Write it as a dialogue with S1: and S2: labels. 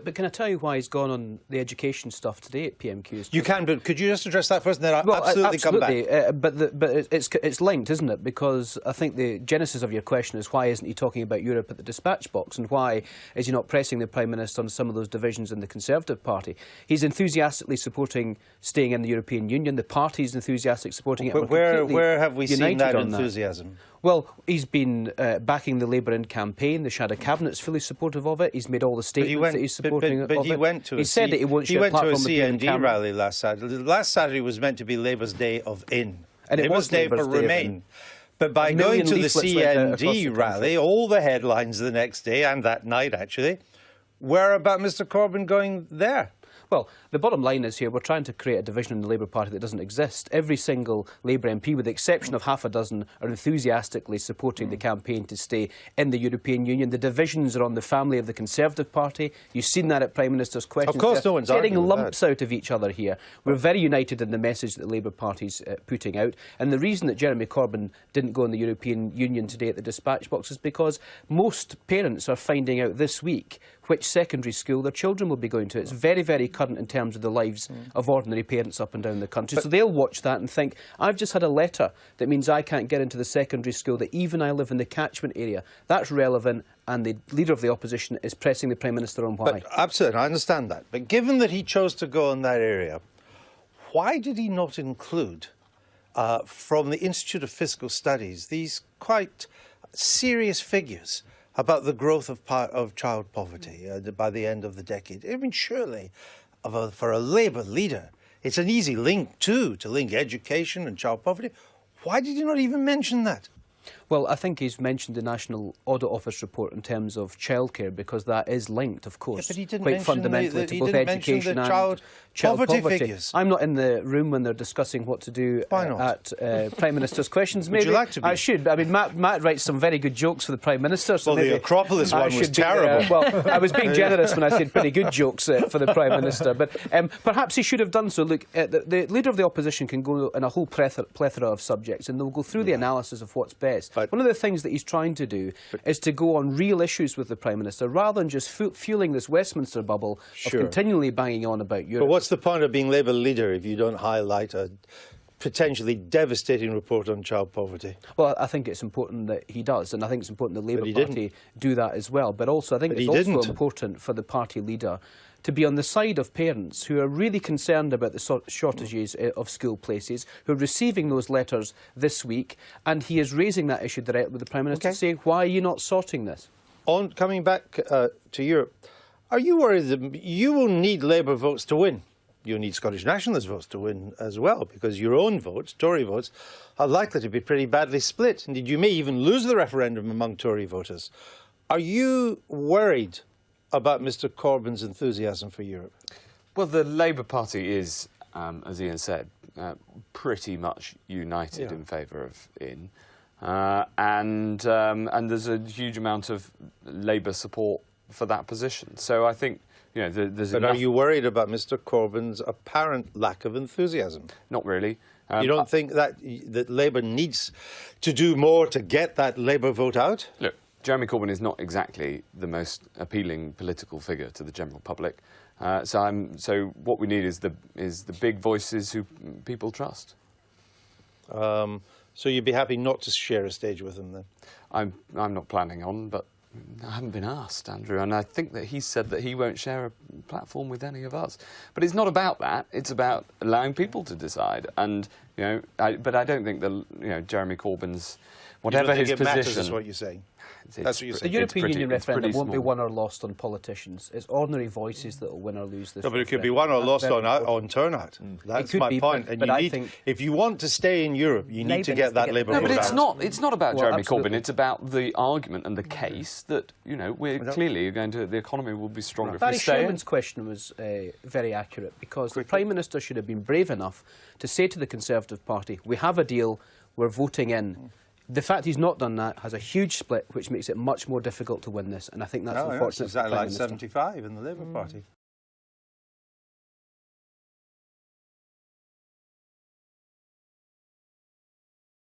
S1: But can I tell you why he's gone on the education stuff today at PMQs?
S2: You can, but could you just address that first, and then I'll absolutely come back?
S1: But it's linked, isn't it? Because I think the genesis of your question is why isn't he talking about Europe at the dispatch box, and why is he not pressing the Prime Minister on some of those divisions in the Conservative Party? He's enthusiastically supporting staying in the European Union. The party's enthusiastically supporting it.
S2: But where have we seen that enthusiasm?
S1: Well, he's been backing the Labour in campaign. The Shadow Cabinet's fully supportive of it. He's made all the statements that he's supporting it.
S2: But he went to a CND rally last Saturday. Last Saturday was meant to be Labour's day of in.
S1: And it was
S2: day for Remain. But by going to the CND rally, all the headlines the next day, and that night actually, were about Mr Corbyn going there.
S1: Well, the bottom line is here, we're trying to create a division in the Labour Party that doesn't exist. Every single Labour MP, with the exception of half a dozen, are enthusiastically supporting the campaign to stay in the European Union. The divisions are on the family of the Conservative Party. You've seen that at Prime Minister's questions.
S2: Of course, no one's
S1: getting lumps out of each other here. We're very united in the message that the Labour Party's putting out. And the reason that Jeremy Corbyn didn't go in the European Union today at the dispatch box is because most parents are finding out this week which secondary school their children will be going to. It's very, very current in terms of the lives of ordinary parents up and down the country. So they'll watch that and think, I've just had a letter that means I can't get into the secondary school that even I live in the catchment area. That's relevant, and the Leader of the Opposition is pressing the Prime Minister on why.
S2: But absolutely, I understand that. But given that he chose to go in that area, why did he not include, from the Institute of Fiscal Studies, these quite serious figures about the growth of child poverty by the end of the decade? I mean, surely, for a Labour leader, it's an easy link, too, to link education and child poverty. Why did you not even mention that?
S1: Well, I think he's mentioned the National Audit Office report in terms of childcare, because that is linked, of course, quite fundamentally to both education and child poverty figures. I'm not in the room when they're discussing what to do at Prime Minister's questions. Maybe
S2: would you like to be?
S1: I should. I mean, Matt writes some very good jokes for the Prime Minister. So
S2: well, the Acropolis one was terrible.
S1: Well, I was being generous when I said pretty good jokes for the Prime Minister, but perhaps he should have done so. Look, the Leader of the Opposition can go in a whole plethora of subjects, and they'll go through the analysis of what's best. One of the things that he's trying to do is to go on real issues with the Prime Minister, rather than just fueling this Westminster bubble of continually banging on about Europe.
S2: But what's the point of being Labour leader if you don't highlight a potentially devastating report on child poverty?
S1: Well, I think it's important that he does, and I think it's important the Labour Party do that as well. But also, I think it's also important for the party leader to be on the side of parents who are really concerned about the shortages of school places, who are receiving those letters this week, and he is raising that issue directly with the Prime Minister, saying, why are you not sorting this?
S2: Coming back to Europe, are you worried that you will need Labour votes to win? You'll need Scottish Nationalist votes to win as well, because your own votes, Tory votes, are likely to be pretty badly split. Indeed, you may even lose the referendum among Tory voters. Are you worried about Mr Corbyn's enthusiasm for Europe?
S3: Well, the Labour Party is, as Ian said, pretty much united in favour of in. And there's a huge amount of Labour support for that position. So I think, you know, there's
S2: But are you worried about Mr Corbyn's apparent lack of enthusiasm?
S3: Not really.
S2: You don't think that Labour needs to do more to get that Labour vote out?
S3: Look, Jeremy Corbyn is not exactly the most appealing political figure to the general public. So what we need is the big voices who people trust.
S2: So you'd be happy not to share a stage with him then?
S3: I'm not planning on, but I haven't been asked, Andrew, and I think that he said that he won't share a platform with any of us. But it's not about that. It's about allowing people to decide. And but I don't think that Jeremy Corbyn's whatever his position.
S2: Matters, is what you're saying. That's what you're saying.
S1: The European Union referendum won't be won or lost on politicians. It's ordinary voices that will win or lose this.
S2: No, but it could be won or lost on turnout. That's my point. And you need, if you want to stay in Europe, you need to get that Labour vote out.
S3: No, but it's not about Jeremy Corbyn. It's about the argument and the case that we're clearly going to. The economy will be stronger if we stay in.
S1: Barry Sherman's question was very accurate, because the Prime Minister should have been brave enough to say to the Conservative Party, "We have a deal. We're voting in." The fact he's not done that has a huge split, which makes it much more difficult to win this, and I think that's unfortunate.
S2: It's exactly like 75 in the Labour Party.